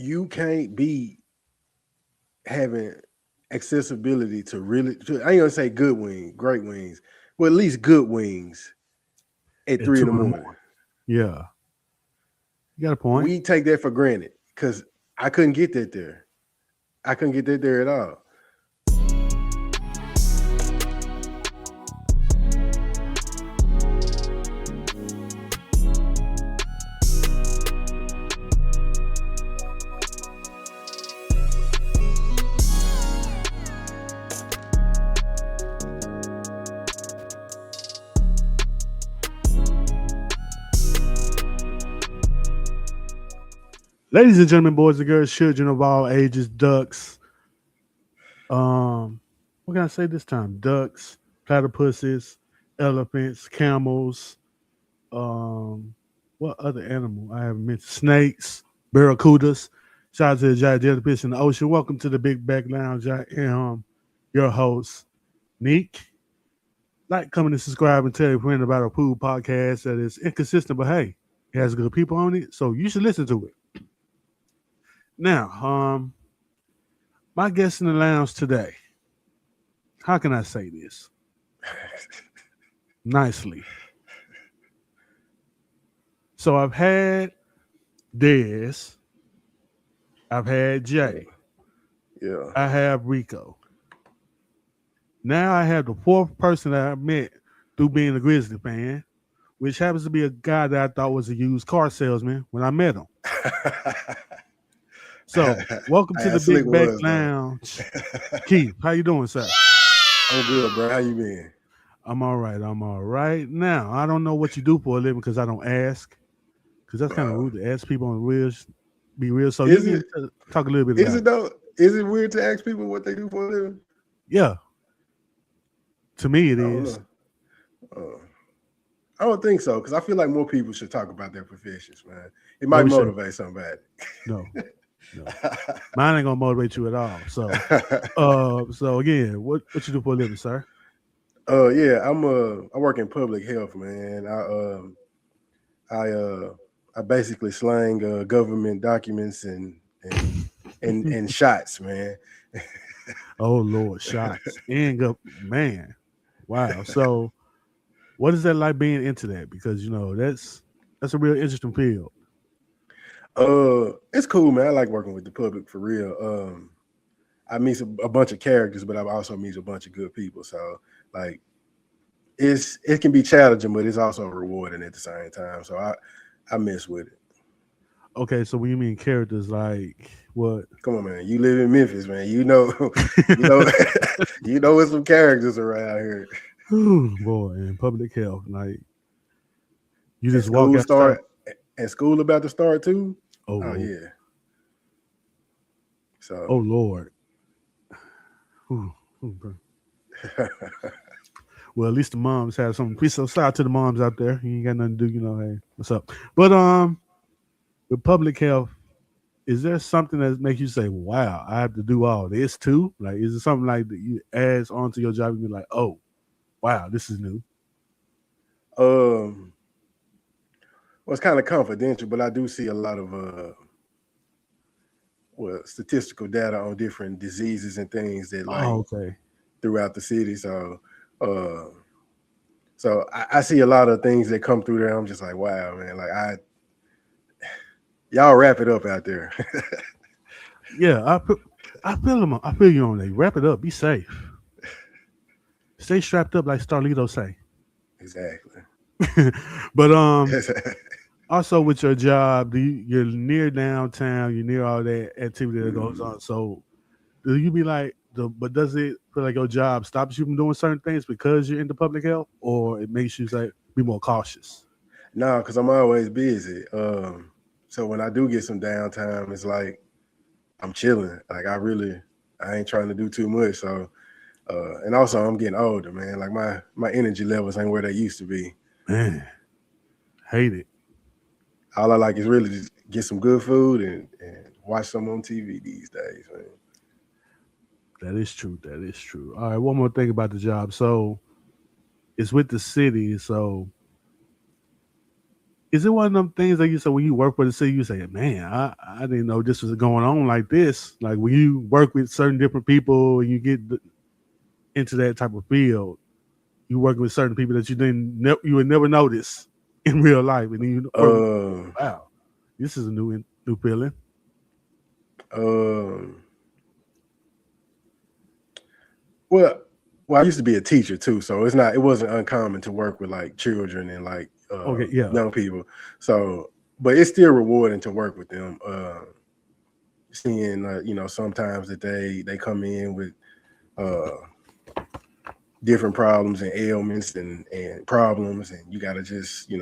you can't be having accessibility to I ain't gonna say good wings, great wings, but at least good wings at At 3 in two the in the morning. morning. Yeah, you got a point. We take that for granted because I couldn't get that there. I couldn't get that there at all. Ladies and gentlemen, boys and girls, children of all ages, ducks. What can I say this time? Ducks, platypuses, elephants, camels. Um, what other animal I haven't mentioned? Snakes, barracudas. Shout out to the giant jellyfish in the ocean. Welcome to the Big Back Lounge. I am your host, Neek. Like, comment, and subscribe, and tell your friend about a food podcast that is inconsistent, but hey, it has good people on it, so you should listen to it. Now, my guest in the lounge today. How can I say this nicely? So I've had Dez, I've had Jay, Yeah. I have Rico. Now I have the fourth person that I met through being a Grizzly fan, which happens to be a guy that I thought was a used car salesman when I met him. So, welcome to Hey, the Slick Big Back was though. Lounge. Keith, how you doing, sir? I'm good, bro. How you been? I'm all right. I'm all right. Now, I don't know what you do for a living because I don't ask. Because that's kind of Bro. rude to ask people on real, be real. So you Is can it talk a little bit is about it it. though? Is it weird to ask people what they do for a living? Yeah, to me it I don't is. know. Uh, I don't think so because I feel like more people should talk about their professions, man. It Yeah, might we should. motivate somebody. No, no, mine ain't gonna motivate you at all. So, so again, what you do for a living, sir? Yeah, I work in public health, man. I I basically slang government documents and shots, man. Oh Lord, shots and go, man. Wow. So, what is that like being into that? Because that's a real interesting field. It's cool, man. I like working with the public for real. I meet a bunch of characters, but I also meet a bunch of good people. So like it can be challenging, but it's also rewarding at the same time. So I mess with it. Okay, so when you mean characters, like what? Come on, man. You live in Memphis, man. You know, you know, you know, with some characters around here. Ooh, boy, in public health, like you And just walk outside. school about to start too. Oh Oh Lord, yeah. oh So Lord. Ooh, ooh, bro. Well, at least the moms have something. Please, so shout out to the moms out there. You ain't got nothing to do, hey, what's up? But with public health, is there something that makes you say, "Wow, I have to do all this too"? Like, is it something like that you add onto your job and be like, "Oh, wow, this is new"? um well it's kind of confidential, but I do see a lot of statistical data on different diseases and things that like Oh, okay. throughout the city. Uh so I see a lot of things that come through there. I'm just like, wow, man, like y'all wrap it up out there. Yeah, I feel them. I feel you on that. Wrap it up. Be safe. Stay strapped up, like Starlito say. Exactly. But also with your job, you're near downtown, you're near all that activity that goes on. So do you be like but does it feel like your job stops you from doing certain things because you're into public health, or it makes you say be more cautious? No, because I'm always busy. So when I do get some downtime, it's like I'm chilling. Like I ain't trying to do too much. So and also I'm getting older, man. Like my energy levels ain't where they used to be. Man, hate it. All I like is really just get some good food and watch some on TV these days, man. That is true. That is true. All right, one more thing about the job. So it's with the city. So Is it one of them things that you say when you work for the city, you say, man, I didn't know this was going on like this. Like when you work with certain different people and you get into that type of field, you work with certain people that you would never notice in real life, and then you work with, Um, wow, this is a new feeling. um, well, I used to be a teacher too, so it wasn't uncommon to work with like children and like Okay, yeah, young people. So, but it's still rewarding to work with them. Seeing sometimes that they come in with uh different problems and ailments and problems, and you got to just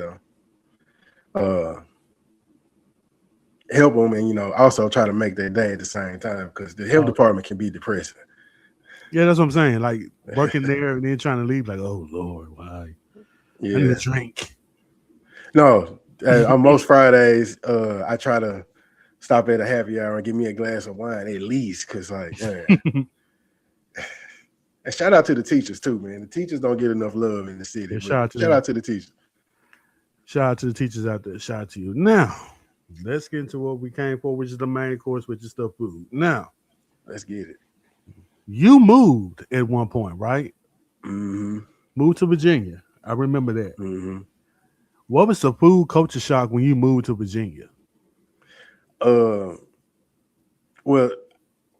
uh help them, and also try to make their day at the same time, because the health uh, department can be depressing. yeah, that's what I'm saying. Like working there and then trying to leave, like, oh Lord, why? I need a Yeah. drink. No, on most Fridays, I try to stop at a happy hour and give me a glass of wine at least, because like, man. And shout out to the teachers too, man. The teachers don't get enough love in the city, Yeah, but shout out to shout them. out to the teachers. Shout out to the teachers out there. Shout out to you. Now, let's get into what we came for, which is the main course, which is the food. Now, Let's get it. you moved at one point, right? Mm-hmm. Moved to Virginia. I remember that. Mm-hmm. What was the food culture shock when you moved to Virginia? Well,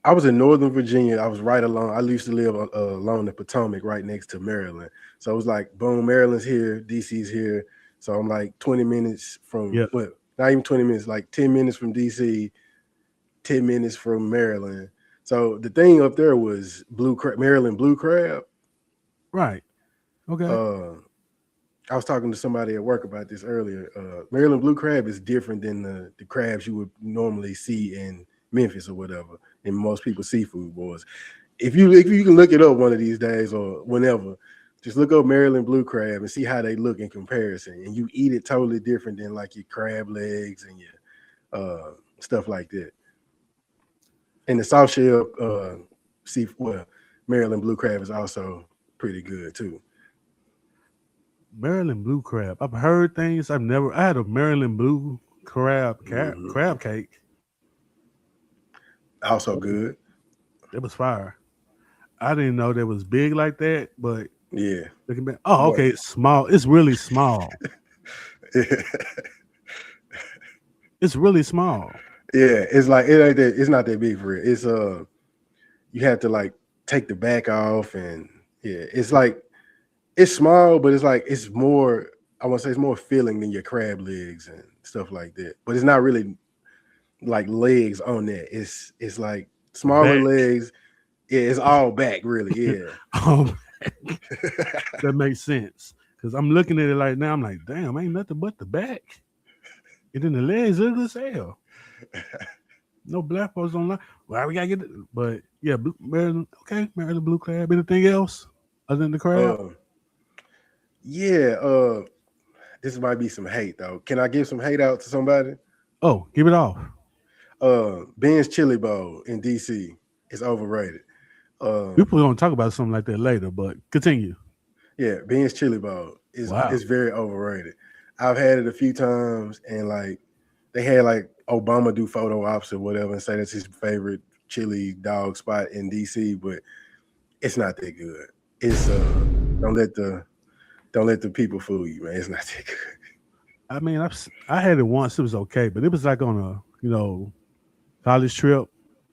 I was in Northern Virginia. I was right along. I used to live along the Potomac, right next to Maryland. So it was like, boom, Maryland's here, DC's here. So I'm like 20 minutes from, Yeah. well, not even 20 minutes, like 10 minutes from DC, 10 minutes from Maryland. So the thing up there was Maryland blue crab. Right. Okay. I was talking to somebody at work about this earlier. Maryland blue crab is different than the crabs you would normally see in Memphis or whatever, in most people's seafood boards. If you can look it up one of these days or whenever, just look up Maryland blue crab and see how they look in comparison. And you eat it totally different than like your crab legs and your stuff like that. And the soft shell Maryland blue crab is also pretty good too. Maryland blue crab. I've heard things. I had a Maryland blue Mm-hmm. crab cake. Also good. It was fire. I didn't know that was big like that, but Yeah. looking back, oh, Boy. okay, it's small. It's really small. It's really small. Yeah, it's like it ain't that. It's not that big for real. It's you have to like take the back off, and yeah, it's like it's small, but it's like it's more. I want to say it's more filling than your crab legs and stuff like that. But it's not really like legs on that. It's like smaller Back. legs. Yeah, it's all back, really. Yeah. Oh, that makes sense. Because I'm looking at it like now, I'm like, damn, ain't nothing but the back. And then the legs are as hell. No black folks don't like. Well, we gotta get it. But yeah, Maryland, okay, Maryland blue crab. Anything else other than the crab? Yeah. This might be some hate though. Can I give some hate out to somebody? Oh, give it off. Ben's Chili Bowl in DC is overrated. People gonna talk about something like that later, but continue. Yeah, Ben's Chili Bowl is very overrated. I've had it a few times, and like they had like Obama do photo ops or whatever and say that's his favorite chili dog spot in DC, but it's not that good. It's don't let the people fool you, man. It's not that good. I mean, I had it once. It was okay, but it was like on a college trip.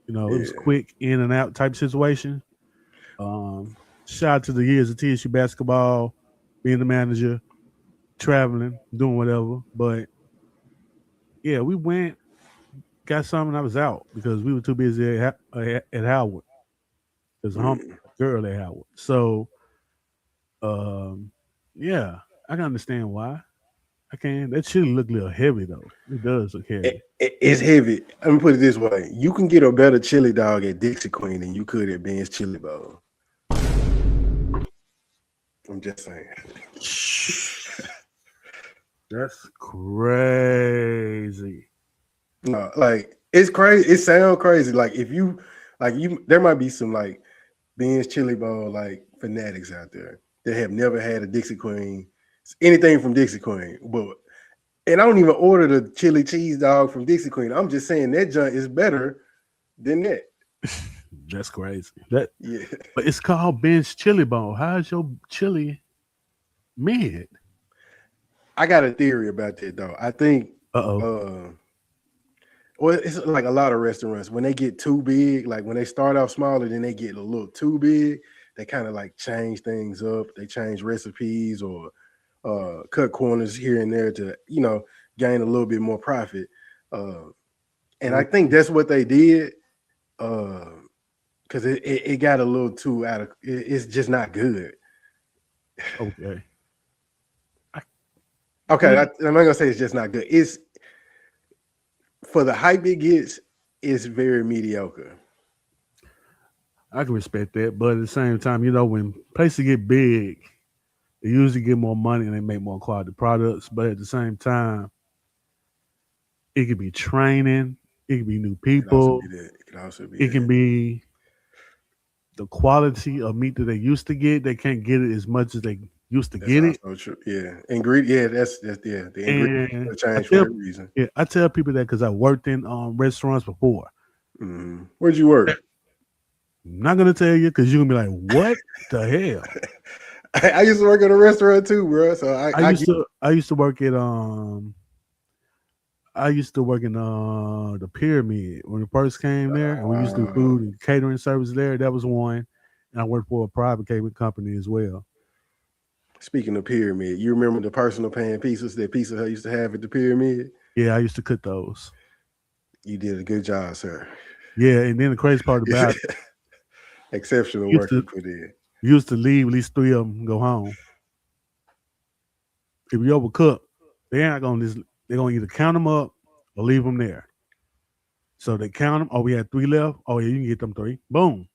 It was Yeah. quick in and out type situation. Shout out to the years of TSU basketball, being the manager, traveling, doing whatever. But yeah, we went, got something. I was out because we were too busy at Howard. There's a girl at Howard. So, yeah, I can understand why. I can. That should look a little heavy though. It does look heavy. It's heavy. Let me put it this way: you can get a better chili dog at Dixie Queen than you could at Ben's Chili Bowl. I'm just saying. That's crazy. No, like it's crazy. It sounds crazy. Like if you there might be some like Ben's Chili Bowl like fanatics out there that have never had a Dixie Queen, anything from Dixie Queen. But And I don't even order the chili cheese dog from Dixie Queen. I'm just saying that junk is better than that. That's crazy. That, Yeah. but it's called Ben's Chili Bone. How's your chili mid? I got a theory about that though. I think Uh-oh. well, it's like a lot of restaurants when they get too big, like when they start off smaller, then they get a little too big. They kind of like change things up. They change recipes or cut corners here and there to gain a little bit more profit. And I think that's what they did because it got a little too out of. It's just not good. Okay. Okay, I'm not gonna say it's just not good. It's for the hype it gets. It's very mediocre. I can respect that, but at the same time, when places get big, they usually get more money and they make more quality products. But at the same time, it could be training, it could be new It could also people, be that. It could also be it can that. be the quality of meat that they used to get. They can't get it as much as they used to That's get it. also true. Yeah, ingredient. Yeah, that's yeah. The ingredients And will change for a reason. I tell people that because I worked in restaurants before. Where'd you work? I'm not gonna tell you because you're gonna be like, "What the hell?" I used to work at a restaurant too, bro. So I used to work at I used to work in the pyramid when we first came there, and we used to do food and catering service there. That was one, and I worked for a private catering company as well. Speaking of pyramid, you remember the personal pan pizzas that Pizza Hut used to have at the pyramid? Yeah, I used to cook those. You did a good job, sir. Yeah, and then the crazy part about it, Exceptional used work you to put in. used to leave at least 3 of them and go home. If you overcook, they're not gonna just they're gonna either count them up or leave them there. So they count them. Oh, we had 3 left. Oh yeah, you can get them 3. Boom,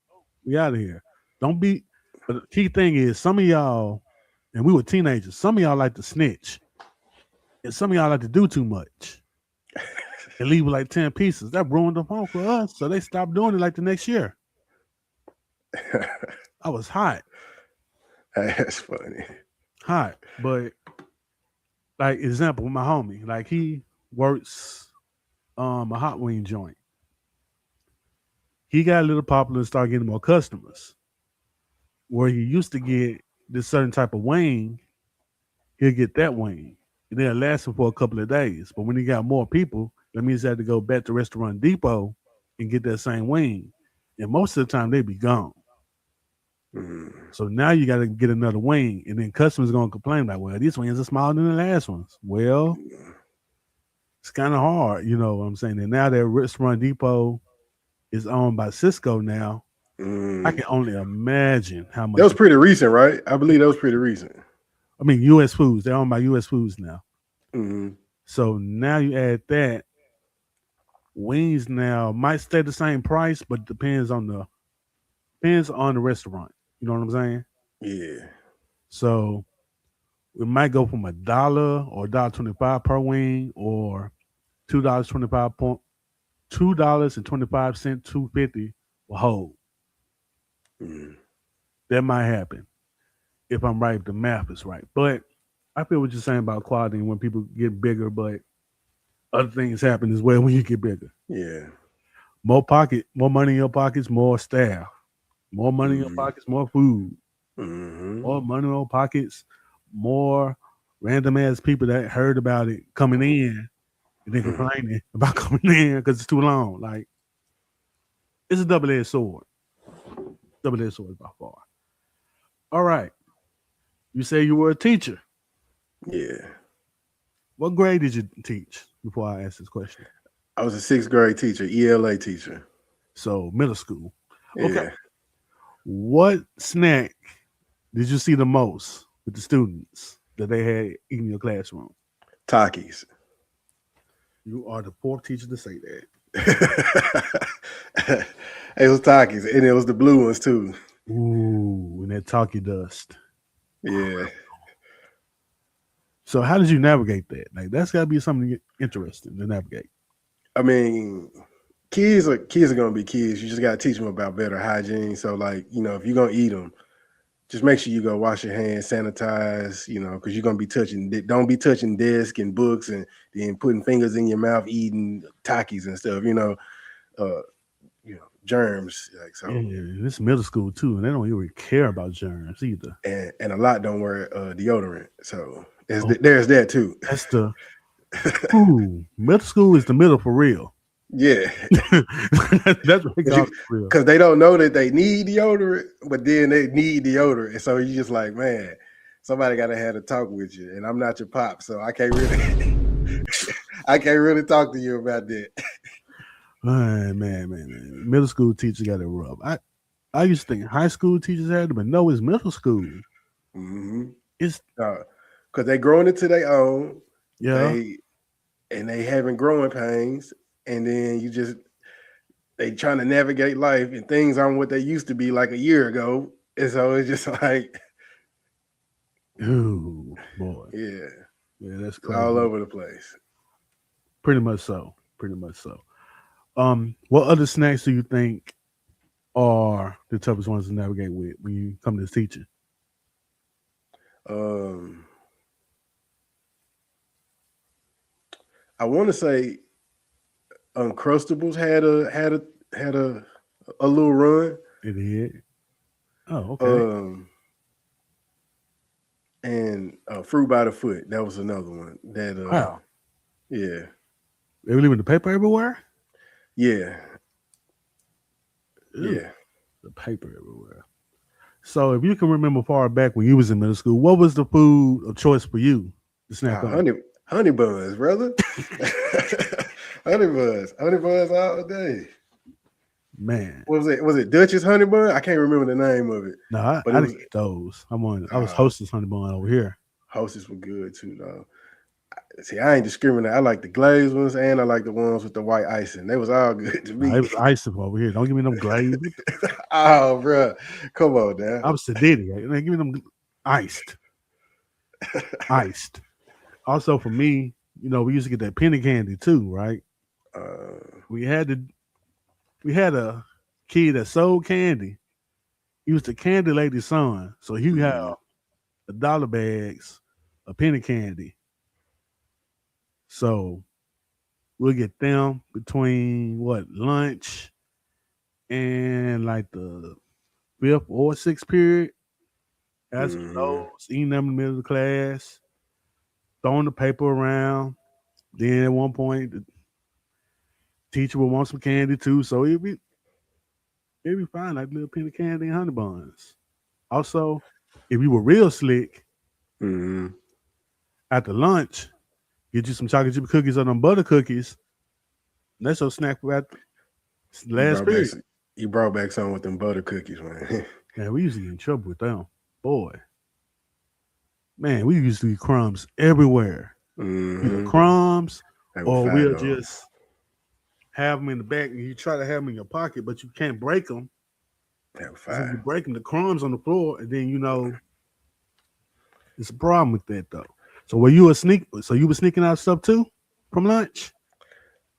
we out of here. Don't be. But the key thing is, some of y'all, and we were teenagers. Some of y'all like to snitch, and some of y'all like to do too much and leave with like 10 pieces. That ruined the home for us. So they stopped doing it like the next year. I was hot, That's funny. but like example, with my homie, like he works a hot wing joint. He got a little popular and started getting more customers. Where he used to get this certain type of wing, he'll get that wing. And they'll last him for a couple of days. But when he got more people, that means he had to go back to Restaurant Depot and get that same wing. And most of the time they be gone. So now you got to get another wing. And then customers going to complain like, well, these wings are smaller than the last ones. Well, it's kind of hard, you know what I'm saying? And now that Restaurant Depot is owned by Cisco now, I can only imagine how much. That was pretty recent, right? I believe that was pretty recent. I mean, U.S. Foods. They're owned by U.S. Foods now. Mm-hmm. So now you add that. Wings now might stay the same price, but depends on the restaurant. You know what I'm saying? Yeah. So it might go from $1 or $1.25 per wing, or $2.25, $2.50 for whole. That might happen if I'm right. If the math is right, but I feel what you're saying about quality and when people get bigger, but other things happen as well when you get bigger. Yeah. More money in your pockets, more staff. More money in your pockets, more food. More money in your pockets, more random ass people that heard about it coming in and then complaining about coming in because it's too long. Like, it's a double-edged sword. Double-edged sword by far. All right. You say you were a teacher. Yeah. What grade did you teach before I ask this question? I was a 6th grade teacher, ELA teacher. So middle school. Yeah. Okay. What snack did you see the most with the students that they had in your classroom? Takis. You are the 4th teacher to say that. It was Takis, and it was the blue ones too. Ooh, and that talkie dust. Yeah. So how did you navigate that? Like, that's got to be something interesting to navigate. I mean, kids are gonna be kids. You just gotta teach them about better hygiene. So, like, if you're gonna eat them, just make sure you go wash your hands, sanitize, because you're gonna be don't be touching desk and books and then putting fingers in your mouth, eating Takis and stuff, uh, germs. Like so, Yeah, it's middle school too, and they don't even care about germs either. and a lot don't wear deodorant. So Oh, there's that too. that's the middle school is the middle for real. Yeah, That's what they call it for real. because they don't know that they need deodorant, but then they need deodorant, and so you just like, man, somebody got to have a talk with you, and I'm not your pop, so I can't really, I can't really talk to you about that. Man. Middle school teachers got it rough. I used to think high school teachers had it, but no, it's middle school. Mm-hmm. It's because they growing into their own, yeah. they having growing pains, and then they trying to navigate life, and things aren't what they used to be like a year ago, and so it's just like, ooh boy, yeah, that's crazy. all over the place. Pretty much so. What other snacks do you think are the toughest ones to navigate with when you come to teaching? I want to say Uncrustables had a little run. It did. Oh, okay. And Fruit by the Foot, that was another one. That Wow. Yeah. They were leaving the paper everywhere? Yeah. Ew. Yeah. The paper everywhere. So if you can remember far back when you was in middle school, what was the food of choice for you to snack on? Honey buns, brother. Honey buns all day. Man, What was it? Was it Dutch's honey bun? I can't remember the name of it. no, I didn't get those. I was Hostess honey bun over here. Hostess were good too, though. See, I ain't discriminate. I like the glazed ones and I like the ones with the white icing. They was all good to me. It was icing over here. Don't give me them glazed. Oh, bro, come on, now. I'm Sedity. Give me them iced. Also, for me, we used to get that penny candy too, right? We had a kid that sold candy. He was the candy lady's son, so he would have $1 bags of penny candy. So we'll get them between lunch and like the 5th or 6th period. As for those, eating them in the middle of the class, throwing the paper around. Then at one point, the teacher would want some candy too, so it'd be fine, like little penny candy and honey buns. Also, if you were real slick, after lunch, get you some chocolate chip cookies or them butter cookies. And that's your snack for that last period. You brought back some with them butter cookies, man. Yeah, we used to get in trouble with them. Boy. Man, we used to eat crumbs everywhere. Either crumbs or we'll just have them in the back and you try to have them in your pocket, but you can't break them. So you're breaking the crumbs on the floor, and then it's a problem with that though. So were you you were sneaking out stuff too from lunch?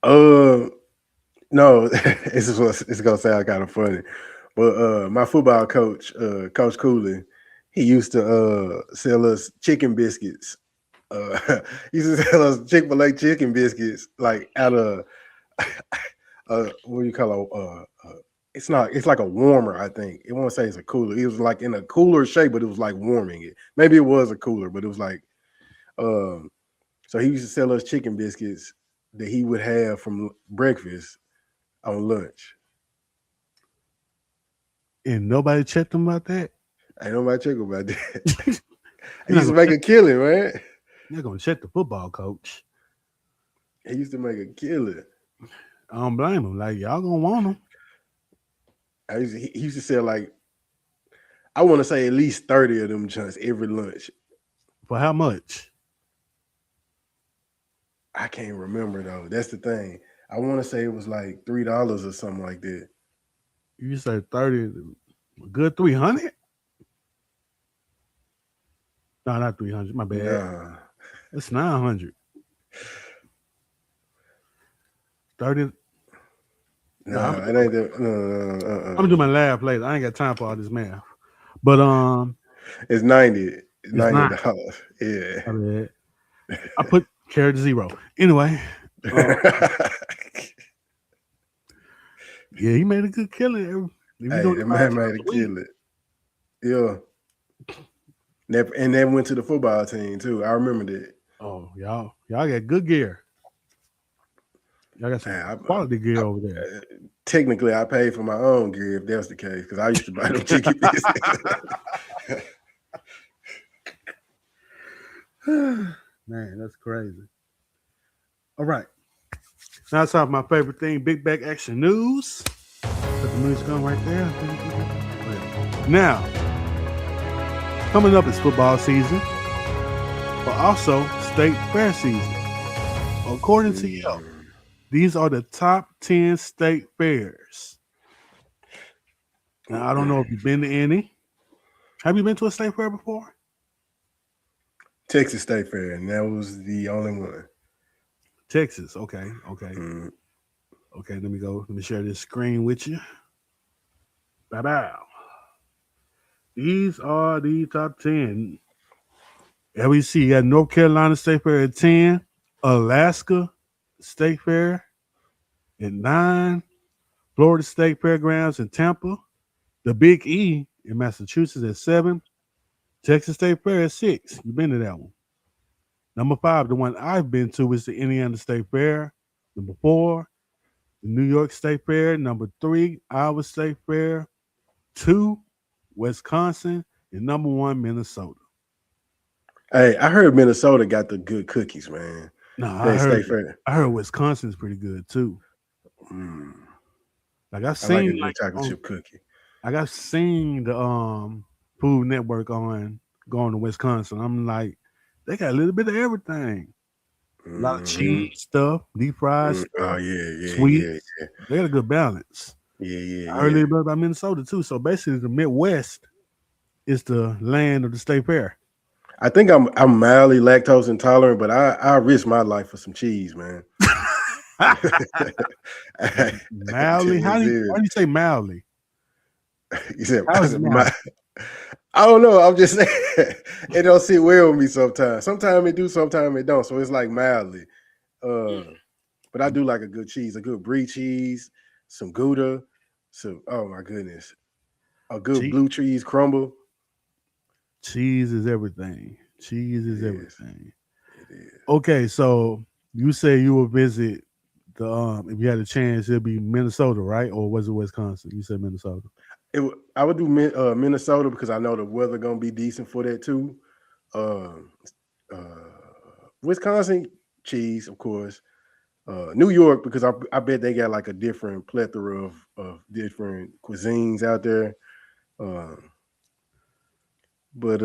No, it's gonna sound kind of funny, but my football coach, Coach Cooley, he used to sell us chicken biscuits. He used to sell us Chick-fil-A chicken biscuits, like out of what do you call it's like a warmer, I think. It won't say it's a cooler. It was like in a cooler shape, but it was like warming it. Maybe it was a cooler, but it was like so he used to sell us chicken biscuits that he would have from breakfast on lunch. And nobody checked him about that? Ain't nobody check about that. He used to make a killing, man. You're gonna check the football coach. He used to make a killing. I don't blame him. Like, y'all gonna want him. He used to sell like, I want to say at least 30 of them chunks every lunch. For how much? I can't remember though. That's the thing. I want to say it was like $3 or something like that. You say 30, a good 300? No, not 300. My bad. Nah. It's 900. 30. No, it ain't that. I'm gonna do my laugh later. I ain't got time for all this math. But It's 90. It's It's not. $90. Yeah. I mean, I put carrot 0. Anyway, uh, yeah, he made a good killing. If you Hey, do it that 5 man times made a a week. kill it. Yeah. And then went to the football team too. I remember that. Oh, y'all got good gear. Y'all got some Man, quality gear over there. technically, I paid for my own gear if that's the case because I used to buy them chicken biscuits. Man, that's crazy. All right. Now it's time for my favorite thing, Big Back Action News. Put the music on right there. Now, coming up is football season, but also state fair season. According to Yelp, these are the top 10 state fairs. Now, I don't know if you've been to any. Have you been to a state fair before? Texas State Fair, and that was the only one. Texas. Okay. Mm. Okay, let me go. Let me share this screen with you. Bye-bye. These are the top 10. LEC, you got North Carolina State Fair at 10, Alaska State Fair at 9, Florida State Fairgrounds in Tampa, the Big E in Massachusetts at 7, Texas State Fair at 6. You've been to that one. Number 5, the one I've been to is the Indiana State Fair. Number 4, the New York State Fair. Number 3, Iowa State Fair. 2, Wisconsin. And number 1, Minnesota. Hey, I heard Minnesota got the good cookies, man. No, They State Fair. I heard Wisconsin's pretty good too. Mm. Like I've I like a seen good chocolate chip cookie. like I've seen the Food Network on going to Wisconsin. I'm like, they got a little bit of everything. A lot of cheese stuff, deep fried stuff, Oh yeah. sweet. They got a good balance. Yeah. I heard a little bit about Minnesota too. So basically, the Midwest is the land of the state fair. I think I'm mildly lactose intolerant, but I risk my life for some cheese, man. Mildly? Why do you say mildly? You said I don't know. I'm just saying it don't sit well with me sometimes. Sometimes it do, sometimes it don't. So it's like mildly. But I do like a good cheese, a good brie cheese, some Gouda, oh my goodness, a good blue cheese crumble. Cheese is everything. Cheese is everything. It is. Okay, so you say you will visit the if you had a chance, it'd be Minnesota, right? Or was it Wisconsin? You said Minnesota. I would do Minnesota because I know the weather gonna be decent for that too. Wisconsin cheese, of course. New York because I bet they got like a different plethora of different cuisines out there. But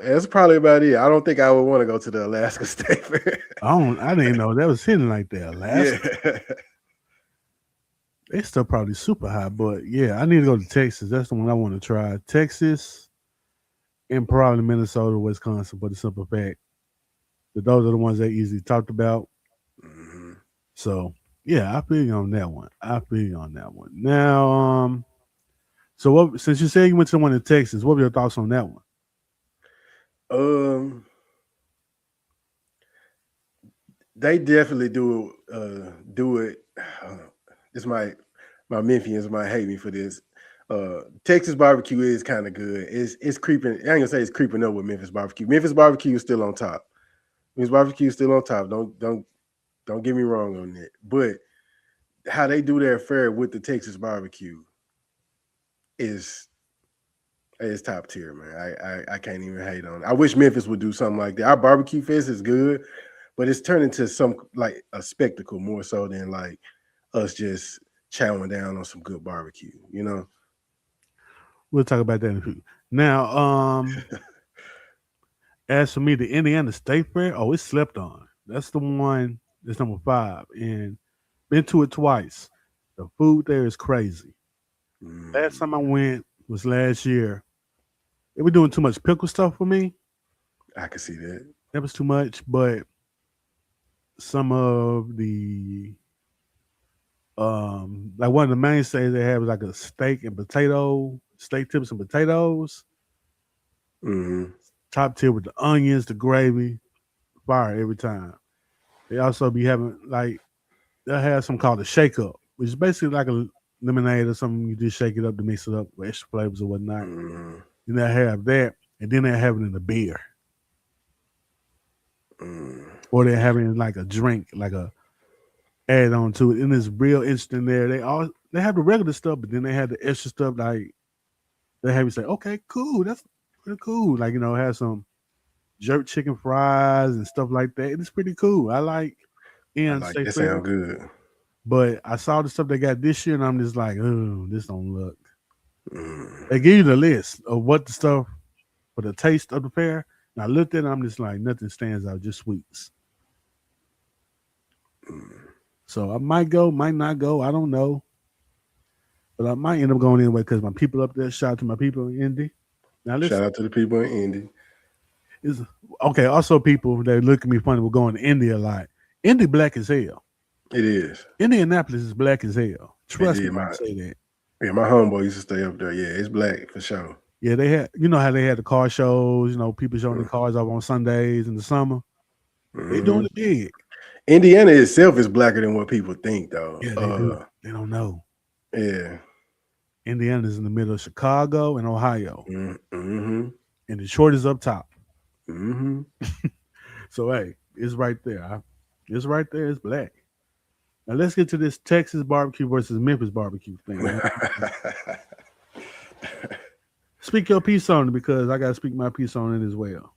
that's probably about it. I don't think I would want to go to the Alaska State Fair. I didn't know that was hitting like that. Alaska. Yeah. They still probably super high, but yeah, I need to go to Texas. That's the one I want to try. Texas and probably Minnesota, Wisconsin, for the simple fact that those are the ones they easily talked about. Mm-hmm. So yeah, I feel you on that one. Now, so what? Since you said you went to the one in Texas, what were your thoughts on that one? They definitely do it. My Memphians might hate me for this. Texas barbecue is kind of good. It's creeping. I ain't gonna say it's creeping up with Memphis barbecue. Memphis barbecue is still on top. Memphis barbecue is still on top. Don't get me wrong on that. But how they do their fair with the Texas barbecue is top tier, man. I can't even hate on it. I wish Memphis would do something like that. Our barbecue fest is good, but it's turned into some like a spectacle more so than like us just chowing down on some good barbecue, you know? We'll talk about that in a few. Now, as for me, the Indiana State Fair, it's slept on. That's the one that's number 5. And been to it twice. The food there is crazy. Last time I went was last year. They were doing too much pickle stuff for me. I can see that. That was too much, but some of the like one of the mainstays they had was like a steak tips and potatoes. Top tier with the onions, the gravy, fire every time. They also be having like they'll have something called a shake up, which is basically like a lemonade or something. You just shake it up to mix it up with extra flavors or whatnot. Mm-hmm. Then they have that, and then they have it in a beer, or they're having like a drink, like a add on to it. And it's real interesting there. They have the regular stuff, but then they have the extra stuff like they have you say, okay, cool, that's pretty cool. Like, have some jerk chicken fries and stuff like that. It's pretty cool. I like I and like stay that. fair. Sound good. But I saw the stuff they got this year, and I'm just like, oh, this don't look. They give you the list of what the stuff for the taste of the fair. And I looked at it, I'm just like, nothing stands out, just sweets. So I might go, might not go, I don't know. But I might end up going anyway because my people up there, shout out to my people in Indy. Now listen, Shout out to the people in Indy. Okay, also people that look at me funny will go to Indy a lot. Indy black as hell. It is. Indianapolis is black as hell. Trust me when I say that. Yeah, my homeboy used to stay up there. Yeah, it's black for sure. Yeah, they had, how they had the car shows, people showing their cars up on Sundays in the summer. They doing it big. Indiana itself is blacker than what people think, though. Yeah, they do. They don't know. Yeah. Indiana is in the middle of Chicago and Ohio. Mm-hmm. And Detroit is up top. Mm-hmm. So, hey, it's right there. It's right there. It's black. Now, let's get to this Texas barbecue versus Memphis barbecue thing. Speak your piece on it because I got to speak my piece on it as well.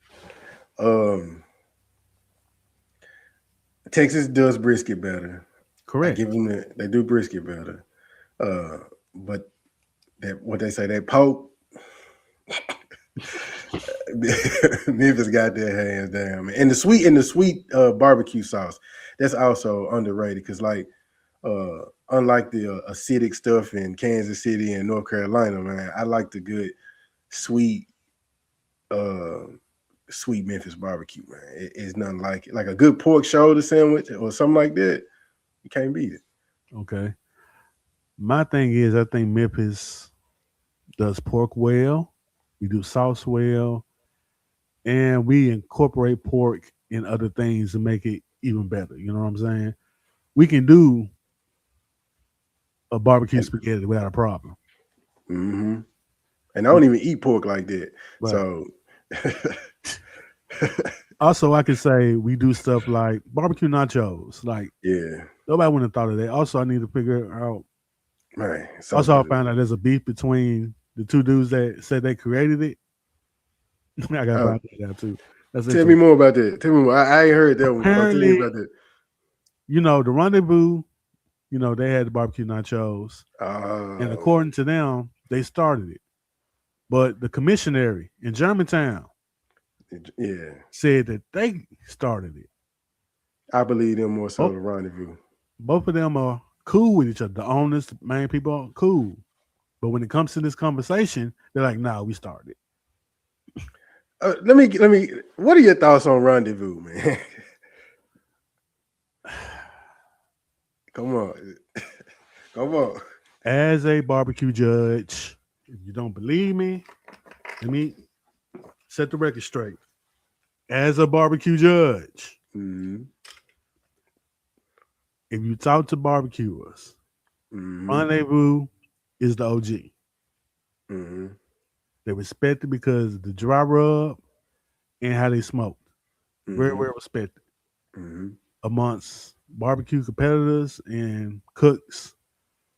Texas does brisket better. Correct. I give them they do brisket better. But what they say, that pork, Memphis got their hands down, man. And the sweet barbecue sauce, that's also underrated because unlike the acidic stuff in Kansas City and North Carolina, man, I like the good sweet Memphis barbecue, man. It's nothing like it. Like a good pork shoulder sandwich or something like that, you can't beat it. Okay. My thing is, I think Memphis does pork well. We do sauce well. And we incorporate pork in other things to make it even better. You know what I'm saying? We can do a barbecue spaghetti without a problem. Mm-hmm. And I don't even eat pork like that. Right. So also, I can say we do stuff like barbecue nachos. Like, yeah, nobody would have thought of that. Also, I need to figure out. Right. Also, I found out there's a beef between the two dudes that said they created it. I gotta find that out too. Tell me more about that. Tell me more. I ain't heard that one. Tell me about that. The Rendezvous. They had the barbecue nachos, and according to them, they started it. But the commissionary in Germantown, said that they started it. I believe them more so. The Rendezvous. Both of them are cool with each other. The owners, the main people, are cool. But when it comes to this conversation, they're like, "Nah, we started." Let me. What are your thoughts on Rendezvous, man? Come on. As a barbecue judge, if you don't believe me, let me set the record straight. As a barbecue judge, if you talk to barbecuers, Rendezvous is the OG. They respect it because of the dry rub and how they smoked. Very well respected amongst barbecue competitors and cooks.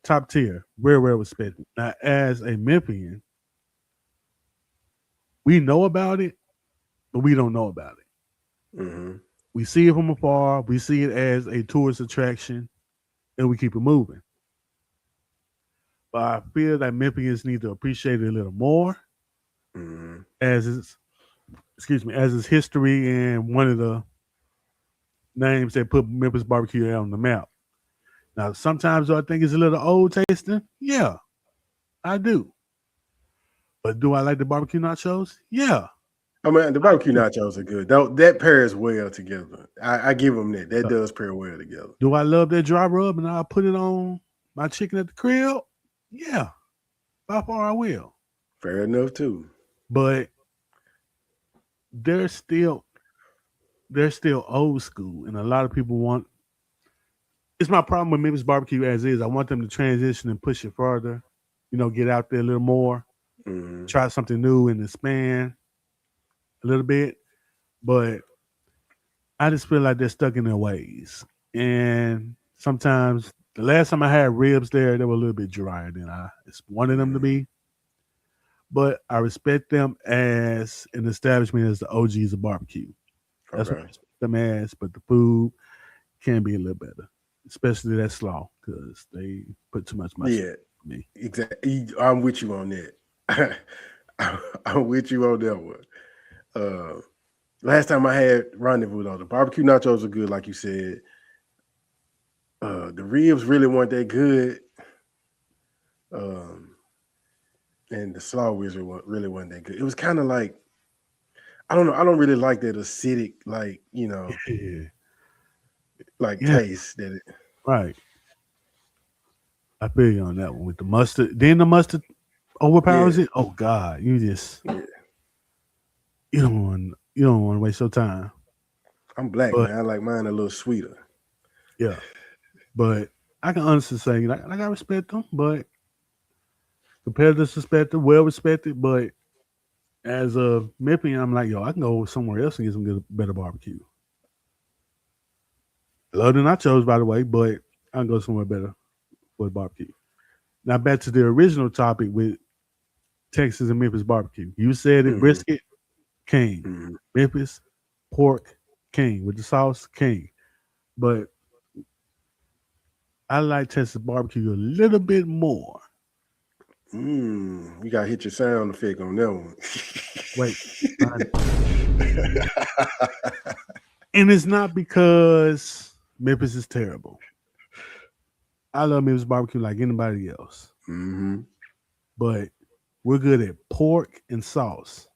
Top tier, very well respected. Now, as a Memphian, we know about it, but we don't know about it. We see it from afar. We see it as a tourist attraction, and we keep it moving. But I feel that Memphians need to appreciate it a little more, as its history and one of the names that put Memphis barbecue on the map. Now, sometimes I think it's a little old tasting. Yeah, I do. But do I like the barbecue nachos? Yeah. I mean, the barbecue nachos are good. That pairs well together. I give them that. That does pair well together. Do I love that dry rub and I'll put it on my chicken at the crib? Yeah. By far I will. Fair enough, too. But they're still they're still old school, and a lot of people want. It's my problem with Memphis barbecue as is. I want them to transition and push it further. Get out there a little more, Mm-hmm. try something new and expand a little bit. But I just feel like they're stuck in their ways. And sometimes the last time I had ribs there, they were a little bit drier than I wanted them to Mm-hmm. be. But I respect them as an establishment as the OGs of barbecue. That's what I Okay. respect them as. But the food can be a little better, especially that slaw, because they put too much mustard Yeah, on me. exactly. I'm with you on that. I'm with you on that one. Uh, Last time I had rendezvous though, the barbecue nachos are good, like you said. The ribs really weren't that good, um, and the slaw wizard really wasn't that good. It was kind of like I don't know. I don't really like that acidic, like Yeah, like yeah, taste that it. right. I feel you on that one with the mustard. Then the mustard Yeah, overpowers it. Oh God, yeah. you don't want to waste your time. I'm black, But man. I like mine a little sweeter. yeah, but I can honestly say like I respect them, but competitors respect them, well respected. But as a Memphian, I'm like, yo, I can go somewhere else and get some good, better barbecue. Love the nachos, by the way, but I can go somewhere better for the barbecue. Now back to the original topic with Texas and Memphis barbecue. You said it, Hmm. brisket, king. Hmm. Memphis, pork, king. With the sauce, king. But I like Texas barbecue a little bit more. You gotta hit your sound effect on that one. Wait, and it's not because Memphis is terrible. I love Memphis barbecue like anybody else, Hmm. but we're good at pork and sauce.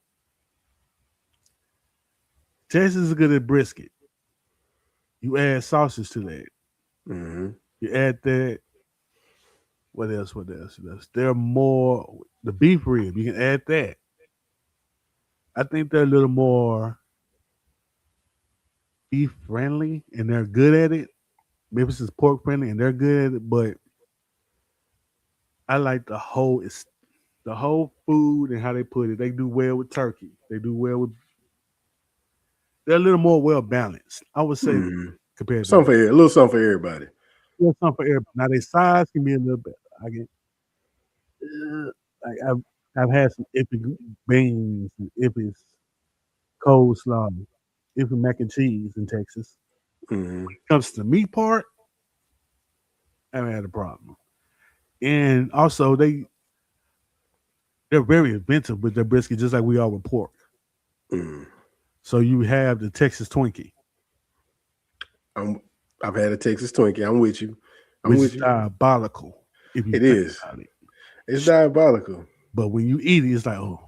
Texas is good at brisket. You add sausage to that. Hmm. You add that. What else? What else? What else? They're more the beef rib. You can add that. I think they're a little more beef friendly, and they're good at it. Memphis is pork friendly, and they're good at it. But I like the whole food and how they put it. They do well with turkey. They do well with. They're a little more well balanced. I would say Hmm. compared to Something that. for a little something for everybody. There's some for everybody. Now their size can be a little better. I get. Like I've had some epic beans and epic coleslaw, epic mac and cheese in Texas. Hmm. When it comes to the meat part, I haven't had a problem. And also they're very inventive with their brisket, just like we are with pork. Hmm. So you have the Texas Twinkie, I'm. I've had a Texas Twinkie. I'm with you. I'm which is with you. diabolical if you It think is. about it. It's diabolical. But when you eat it, it's like, oh,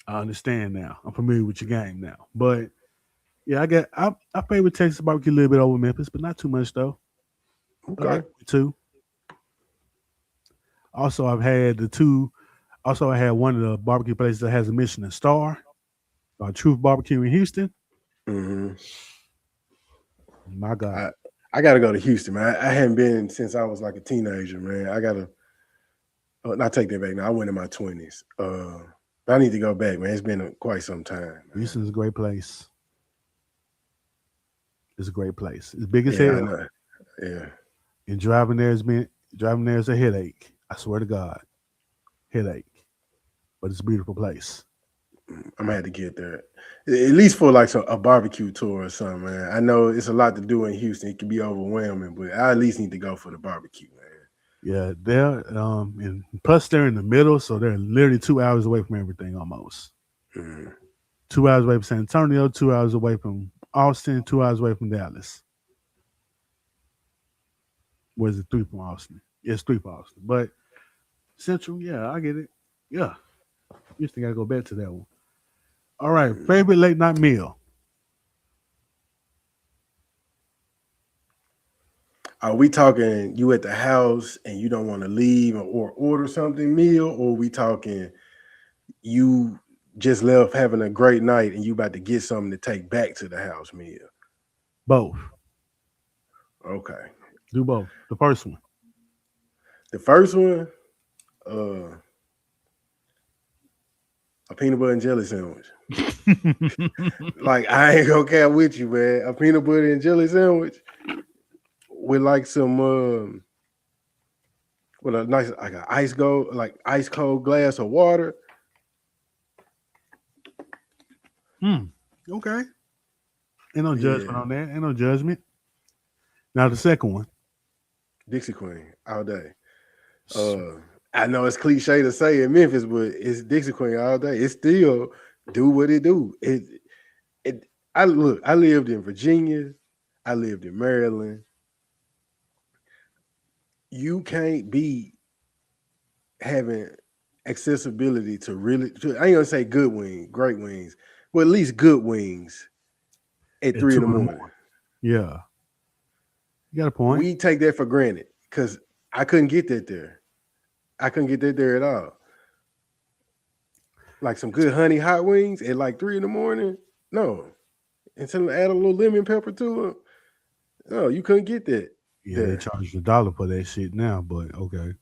I understand now. I'm familiar with your game now. But yeah, I favor Texas barbecue a little bit over Memphis, but not too much though. I Okay. like it too. Also, I've had the two. Also, I had one of the barbecue places that has a Michelin star, Truth Barbecue in Houston. Hmm. My God, I I gotta go to Houston, man. I hadn't been since I was like a teenager, man. I gotta. Not take that back. Now I went in my 20s. I need to go back, man. It's been quite some time, man. Houston's a great place. It's a great place. It's big as Yeah, I hell, know. Yeah. and driving there is a headache. I swear to God, headache. But it's a beautiful place. I'm gonna have to get there. At least for like a barbecue tour or something, man. I know it's a lot to do in Houston. It can be overwhelming, but I at least need to go for the barbecue, Yeah, and plus they're in the middle, so they're literally 2 hours away from everything almost. man. 2 hours away from San Antonio, 2 hours away from Austin, 2 hours away from Dallas. Was it three from Austin? Yes, three from Austin. But Central, yeah, I get it. Yeah, you still gotta go back to that one. All right, Mm. favorite late night meal. Are we talking you at the house and you don't want to leave or order something meal, or are we talking you? just left having a great night and you about to get something to take back to the house meal? Both. Okay. Do both. The first one. The first one, uh, a peanut butter and jelly sandwich. Like, I ain't gonna care with you, man. A peanut butter and jelly sandwich with like some with a nice like an ice cold glass of water. Okay. Ain't no Yeah. judgment on that. Ain't no judgment. Now the second one. Dixie Queen all day. I know it's cliche to say in Memphis, but it's Dixie Queen all day. It still do what it do. I lived in Virginia. I lived in Maryland. You can't be having accessibility to I ain't gonna say good wings, great wings, but at least good wings at 3 in the morning. Yeah. You got a point. We take that for granted because I couldn't get that there. I couldn't get that there at all. Like some good honey hot wings at like 3 in the morning. No. Until I add a little lemon pepper to it. No, you couldn't get that. Yeah, they charge $1 for that shit now, but okay.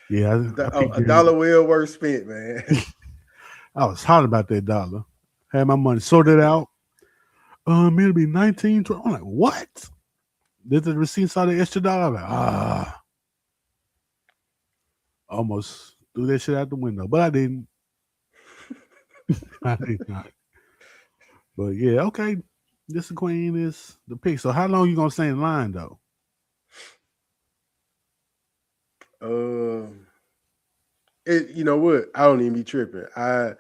Yeah, a dollar well worth spent, man. I was hot about that dollar. Had my money sorted out. It'll be 19, 20. I'm like, what? Did the receipt saw the extra dollar? I'm like, almost threw that shit out the window, but I didn't. I did not. But yeah, okay. This queen is the pick. So how long you gonna stay in line though? You know what? I don't even be tripping. I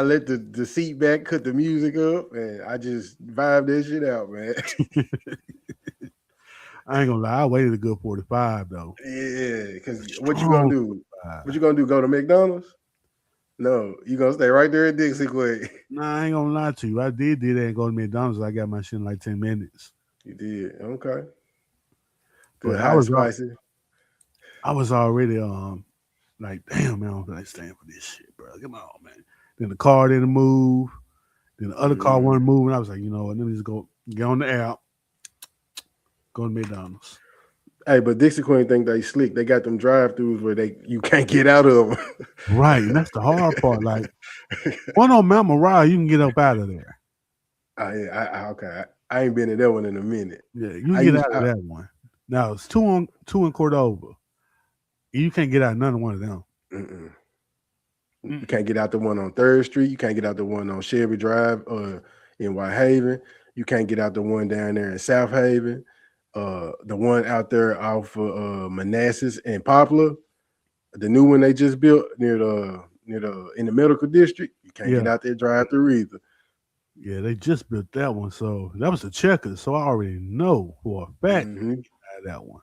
let the seat back, cut the music up, and I just vibe that shit out, man. I ain't gonna lie, I waited a good 45 though. Yeah, because what you gonna do? What you gonna do? Go to McDonald's? No, you gonna stay right there at Dixie Queen. Nah, I ain't gonna lie to you. I did that and go to McDonald's. I got my shit in like 10 minutes. You did, okay. Good, hot and spicy. I was already like, damn man, I don't feel like staying for this shit, bro. Come on, man. Then the car didn't move. Then the other car wasn't moving. I was like, you know what? Let me just go get on the app. Go to McDonald's. Hey, but Dixie Queen think they slick. They got them drive-thrus where you can't get out of them. Right, and that's the hard part. Like one on Mount Moriah, you can get up out of there. Okay. I ain't been in that one in a minute. Yeah, you can get out of that one. Now it's two in Cordova. You can't get out of none one of them. You can't get out the one on 3rd Street. You can't get out the one on Shelby Drive in Whitehaven. You can't get out the one down there in South Haven. The one out there off Manassas and Poplar. The new one they just built near the in the medical district. You can't get out there drive-through either. Yeah, they just built that one. So that was the Checkers. So I already know for a fact that one.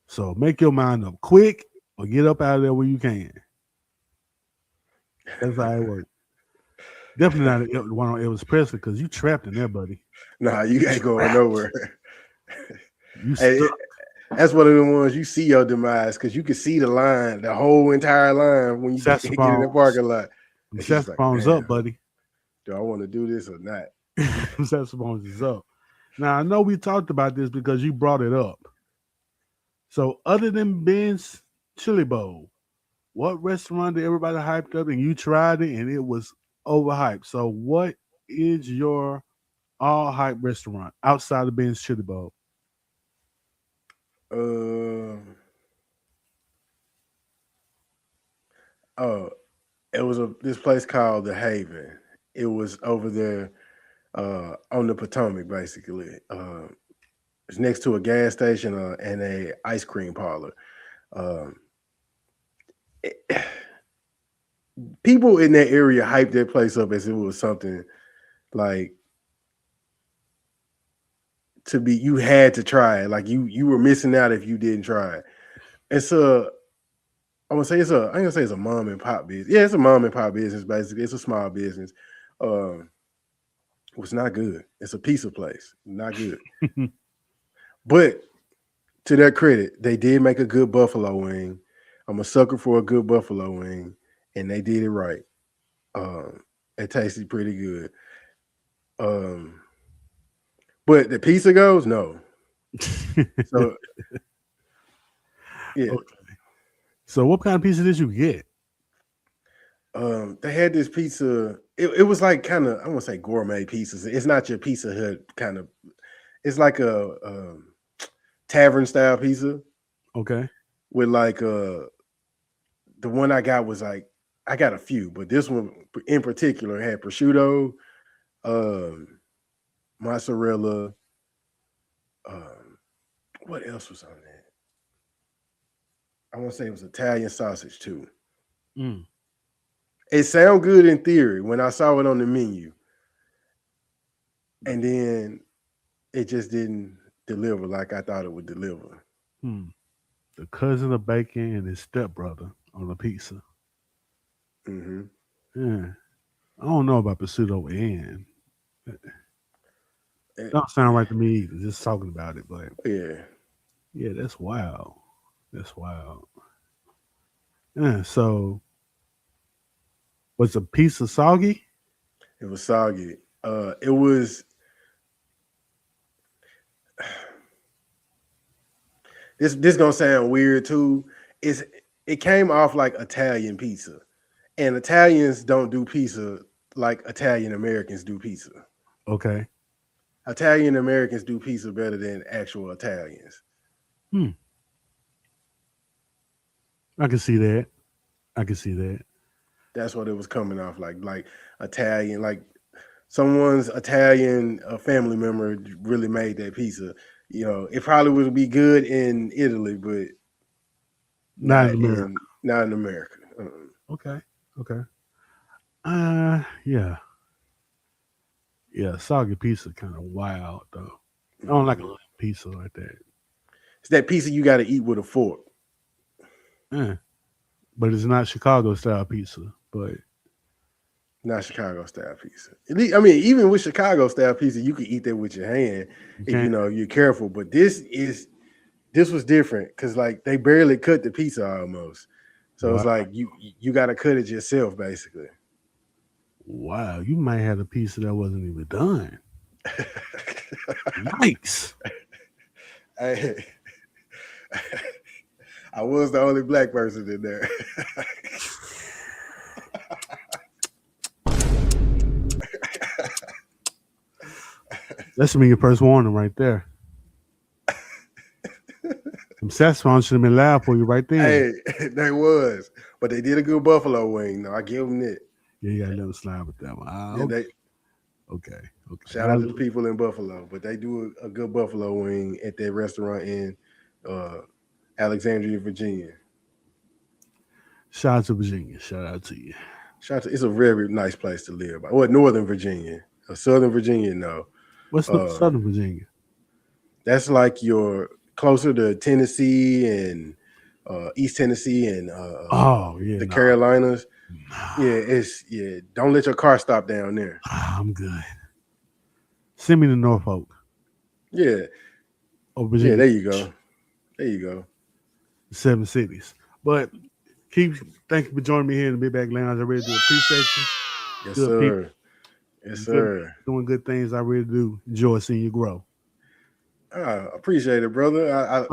So make your mind up quick or get up out of there when you can. That's how it works. Definitely not one on Elvis Presley because you trapped in there, buddy. Nah, you ain't going nowhere. That's one of the ones you see your demise because you can see the line, the whole entire line when you get in the parking lot. Saxophone's up, buddy. Do I want to do this or not? Saxophone's is up. Now I know we talked about this because you brought it up. So other than Ben's Chili Bowl, what restaurant did everybody hyped up and you tried it and it was overhyped? So what is your all hype restaurant outside of Ben's Chili Bowl? It was this place called The Haven. It was over there on the Potomac, basically. It's next to a gas station and a ice cream parlor. People in that area hyped that place up as it was something like you had to try it. Like you were missing out if you didn't try it. It's I'm gonna say it's a mom and pop business. Yeah, it's a mom and pop business, basically. It's a small business. It's not good. It's a pizza place. Not good. But to their credit, they did make a good buffalo wing. I'm a sucker for a good buffalo wing, and they did it right. Um, it tasted pretty good. Um, but the pizza goes no. So yeah, Okay. So what kind of pizza did you get? they had this pizza. It was like kind of I won't say gourmet pizzas. It's not your Pizza Hut kind of. It's like a tavern style pizza Okay. with like the one I got was like I got a few, but this one in particular had prosciutto, um, mozzarella. Um, what else was on that? I want to say it was Italian sausage too. Mm. It sounded good in theory when I saw it on the menu, and then it just didn't deliver like I thought it would deliver. Hmm. The cousin of bacon and his stepbrother on a pizza. Hmm. Yeah. I don't know about prosciutto and don't sound right to me either, just talking about it, but Yeah, yeah, that's wild. That's wild. Yeah, so was the pizza soggy? it was soggy. It was this gonna sound weird too. It's it came off like Italian pizza, and Italians don't do pizza like Italian Americans do pizza. Okay. Italian Americans do pizza better than actual Italians. Hmm. I can see that. I can see that. That's what it was coming off like Italian, like someone's Italian family member really made that pizza. You know, it probably would be good in Italy, but Not in America. not in America. Okay. Okay. Yeah. Yeah, soggy pizza kind of wild though. I don't like a Mhm. pizza like that. It's that pizza you got to eat with a fork. Yeah. But it's not Chicago style pizza. But Not Chicago style pizza. At least, I mean, even with Chicago style pizza, you can eat that with your hand you if you can't. know you're careful. But this was different because like they barely cut the pizza almost. So Wow. it's like you got to cut it yourself basically. Wow. You might have a pizza that wasn't even done. Yikes. I, I was the only black person in there. That should be your first warning right there. Some saxophone should have been loud for you right then. Hey, they was, but they did a good buffalo wing. No, I give them that. Yeah, you gotta let them slide with that one. Yeah, they Okay. Okay. shout out to the people in Buffalo, but they do a good buffalo wing at their restaurant in uh, Alexandria, Virginia. Shout out to Virginia. Shout out to you. Shout out to, it's a very nice place to live. Well, Northern Virginia, Southern Virginia, no. What's Uh, Southern Virginia? that's like your closer to Tennessee and East Tennessee and Oh, yeah. the No. Carolinas. Yeah, don't let your car stop down there. I'm good. Send me to Norfolk Yeah, or yeah. Virginia. There you go. There you go. 7 cities. But thank you for joining me here in the Big Back Lounge. I really do appreciate you. Yes, Good people. sir. Yes, sir. Doing good things. I really do enjoy seeing you grow. I appreciate it, brother.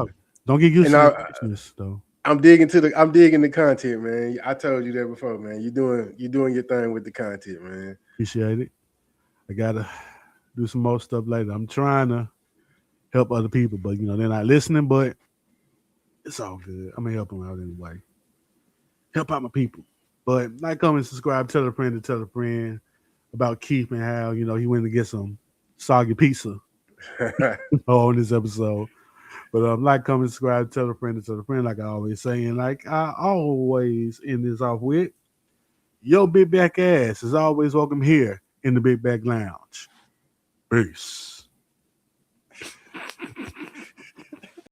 Don't get used and to I, this though. I'm digging the content, man. I told you that before, man. You're doing your thing with the content, man. Appreciate it. I gotta do some more stuff later. I'm trying to help other people, but they're not listening. But it's all good. I'm gonna help them out anyway. Help out my people. But like, comment, subscribe, tell a friend about Keith and how he went to get some soggy pizza on this episode. But like, comment, subscribe, tell a friend, like I always say, and like I always end this off with, yo, big back ass is always welcome here in the Big Back Lounge. Peace.